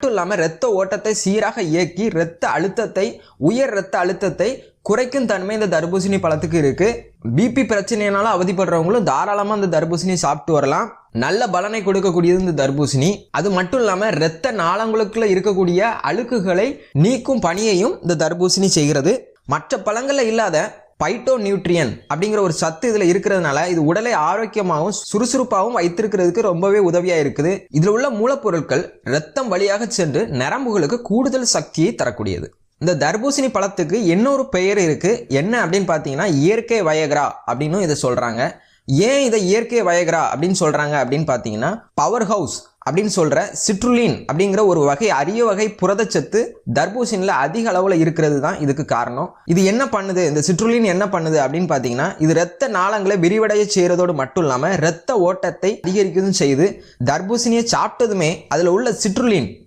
மட்டும் இல்லாமல் இரத்த ஓட்டத்தை சீராக இயக்கி உயர் இரத்த அழுத்தத்தை குறைக்கும் தன்மை இந்த தர்பூசணி பழத்துக்கு இருக்கு. பிபி பிரச்சனையினால அவதிப்படுறவங்களும் தாராளமாக இந்த தர்பூசணி சாப்பிட்டு வரலாம். நல்ல பலனை கொடுக்கக்கூடியது இந்த தர்பூசணி. அது மட்டும் இல்லாமல் இரத்த நாளங்களுக்குள்ள இருக்கக்கூடிய அழுக்குகளை நீக்கும் பணியையும் இந்த தர்பூசணி செய்கிறது. மற்ற பழங்கள்ல இல்லாத பைட்டோ நியூட்ரியன் அப்படிங்கிற ஒரு சத்து இதுல இருக்கிறதுனால இது உடலை ஆரோக்கியமாகவும் சுறுசுறுப்பாகவும் வைத்திருக்கிறதுக்கு ரொம்பவே உதவியா இருக்குது. இதுல உள்ள மூலப்பொருட்கள் இரத்தம் வழியாக சென்று நரம்புகளுக்கு கூடுதல் சக்தியை தரக்கூடியது. இந்த தர்பூசணி பழத்துக்கு இன்னொரு பெயர் இருக்கு. என்ன அப்படின்னு பாத்தீங்கன்னா இயற்கை வயக்ரா அப்படின்னு இதை சொல்றாங்க. ஏன் இதை இயற்கை வயக்ரா அப்படின்னு சொல்றாங்க அப்படின்னு பாத்தீங்கன்னா பவர் ஹவுஸ் அப்படின்னு சொல்ற சிட்ருலின் அப்படிங்கிற ஒரு அரிய வகை புரதச்சத்து தர்பூசணில அதிக அளவுல இருக்கிறது தான் இதுக்கு காரணம். இது என்ன பண்ணுது, இந்த சிட்ருலின் என்ன பண்ணுது அப்படின்னு பாத்தீங்கன்னா இது இரத்த நாளங்களை விரிவடைய செய்யறதோடு மட்டும் இல்லாம இரத்த ஓட்டத்தை அதிகரிக்கவும் செய்யுது. தர்பூசணியை சாப்பிட்டதுமே அதுல உள்ள சிட்ருலின்